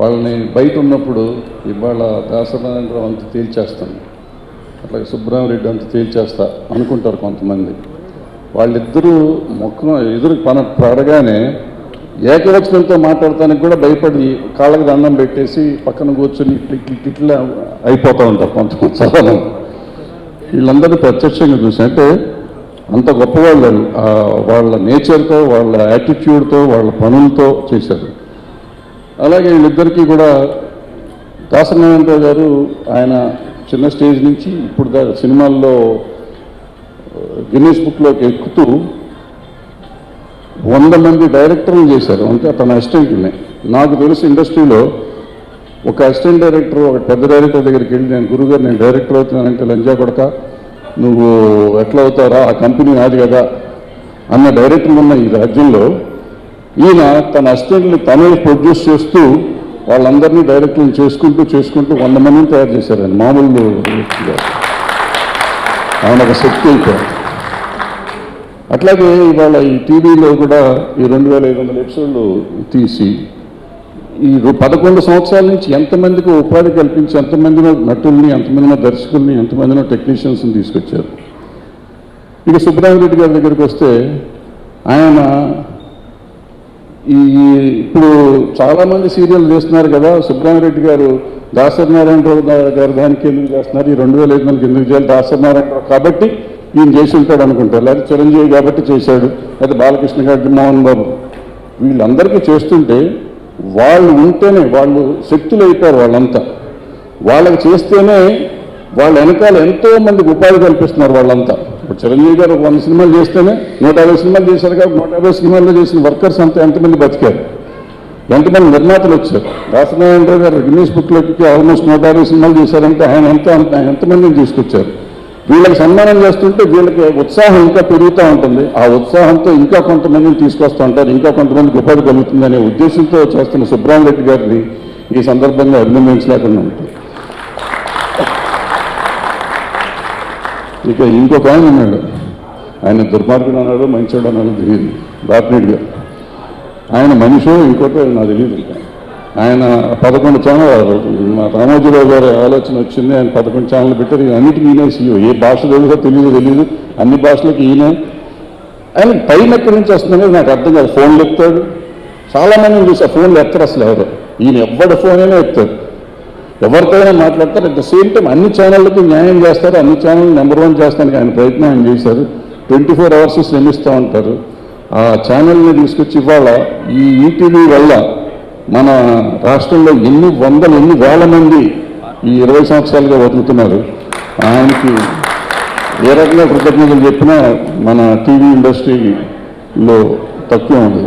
వాళ్ళని బయట ఉన్నప్పుడు ఇవాళ దాసనారాయణరావు అంత తేల్చేస్తాను, అట్లాగే సుబ్రహ్మరెడ్డి అంత తేల్చేస్తా అనుకుంటారు కొంతమంది. వాళ్ళిద్దరూ ముఖం ఎదురు పడగానే ఏకవచనంతో మాట్లాడటానికి కూడా భయపడి కాళ్ళకి దండం పెట్టేసి పక్కన కూర్చొని ఇట్లా అయిపోతూ ఉంటారు కొంతమంది చాలా. వీళ్ళందరూ ప్రత్యక్షంగా చూసి అంటే అంత గొప్పవాళ్ళు వాళ్ళ నేచర్తో, వాళ్ళ యాటిట్యూడ్తో, వాళ్ళ పనులతో చేశారు. అలాగే వీళ్ళిద్దరికీ కూడా దాసనారాయణరావు గారు ఆయన చిన్న స్టేజ్ నుంచి ఇప్పుడు సినిమాల్లో గిన్నీస్ బుక్లోకి ఎక్కుతూ 100 మంది డైరెక్టర్లు చేశారు. అంటే తన అసిస్టెంట్ని. నాకు తెలిసి ఇండస్ట్రీలో ఒక అసిస్టెంట్ డైరెక్టర్ ఒక పెద్ద డైరెక్టర్ దగ్గరికి వెళ్ళి నేను గురుగారు నేను డైరెక్టర్ అవుతున్నానంటే లంజా కొడక నువ్వు ఎట్లా అవుతారా, ఆ కంపెనీ నాది కదా అన్న డైరెక్టర్లు ఉన్న ఈ రాజ్యంలో ఈయన తన అసిస్టెంట్ని తనే ప్రొడ్యూస్ చేస్తూ వాళ్ళందరినీ డైరెక్టర్లు చేసుకుంటూ 100 మందిని తయారు చేశారు. ఆయన మామూలు ఆయన ఒక శక్తి అయిపోయారు. అట్లాగే ఇవాళ ఈ టీవీలో కూడా ఈ 2500 ఎపిసోడ్లు తీసి ఈ 11 సంవత్సరాల నుంచి ఎంతమందికి ఉపాధి కల్పించి ఎంతమందినో నటుల్ని, ఎంతమందినో దర్శకుల్ని, ఎంతమందినో టెక్నీషియన్స్ని తీసుకొచ్చారు. ఇక సుబ్రహ్మరెడ్డి గారి దగ్గరికి వస్తే ఆయన ఇప్పుడు చాలామంది సీరియల్ చేస్తున్నారు కదా, సుబ్రహ్మరెడ్డి గారు దాసనారాయణరావు గారు దానికి ఎందుకు చేస్తున్నారు, ఈ 2500 ఎందుకు చేయాలి, దాసనారాయణరావు కాబట్టి ఈయన చేసి ఉంటాడు అనుకుంటారు, లేదా చిరంజీవి కాబట్టి చేశాడు, లేదా బాలకృష్ణ గారి, మోహన్ బాబు వీళ్ళందరికీ చేస్తుంటే వాళ్ళు ఉంటేనే వాళ్ళు శక్తులు అయిపోయారు. వాళ్ళంతా వాళ్ళకి చేస్తేనే వాళ్ళ వెనకాల ఎంతో మందికి ఉపాధి కల్పిస్తున్నారు వాళ్ళంతా. ఇప్పుడు చిరంజీవి గారు 100 సినిమాలు చేస్తేనే 150 సినిమాలు చేశారు కాబట్టి 150 సినిమాల్లో చేసిన వర్కర్స్ అంతా ఎంతమంది బతికారు, ఎంతమంది నిర్మాతలు వచ్చారు. దాసనారాయణరావు గారు గిన్నీస్ బుక్లోకి ఆల్మోస్ట్ 150 సినిమాలు చేశారంటే ఆయన ఎంతమందిని తీసుకొచ్చారు. వీళ్ళకి సన్మానం చేస్తుంటే వీళ్ళకి ఉత్సాహం ఇంకా పెరుగుతూ ఉంటుంది. ఆ ఉత్సాహంతో ఇంకా కొంతమందిని తీసుకొస్తూ ఉంటారు, ఇంకా కొంతమందికి ఉపాధి కలుగుతుంది అనే ఉద్దేశంతో చేస్తున్న సుబ్రహ్మరెడ్డి గారిని ఈ సందర్భంగా అభినందించలేకుండా ఉంటుంది. ఇక ఇంకొక ఆయన ఉన్నాడు, ఆయన దుర్మార్గుడు అన్నాడు, మంచోడు అన్నాడు తెలియదు, బాపిరెడ్డి గారు. ఆయన మనిషో ఇంకోటో నాకు తెలియదు. ఆయన 11 ఛానల్, మా రామోజీరావు గారి ఆలోచన వచ్చింది, ఆయన 11 ఛానల్ పెట్టారు. అన్నిటికీ ఈయనే సీఈఓ. ఏ భాష తెలుసో తెలియదు, అన్ని భాషలకు ఈయనే. ఆయన టైం ఎక్కడి నుంచి వస్తుందనేది నాకు అర్థం కాదు. ఫోన్లు ఎత్తాడు, చాలామందిని చూసి ఆ ఫోన్లు ఎత్తారు అసలు ఎవరు. ఈయన ఎవరి ఫోన్ అయినా ఎత్తారు, ఎవరికైనా మాట్లాడతారు. అట్ ద సేమ్ టైం అన్ని ఛానళ్ళకి న్యాయం చేస్తారు, అన్ని ఛానల్ నెంబర్ 1 చేస్తానికి ఆయన ప్రయత్నం ఆయన చేశారు. 24 అవర్స్ శ్రమిస్తూ ఉంటారు. ఆ ఛానల్ని తీసుకొచ్చి ఇవాళ ఈ ఈటీవీ వల్ల మన రాష్ట్రంలో ఎన్ని వేల మంది ఈ 20 సంవత్సరాలుగా బతుకుతున్నారు. ఆయనకి ఏ రకంగా కృతజ్ఞతలు చెప్పినా మన టీవీ ఇండస్ట్రీలో తక్కువ ఉంది.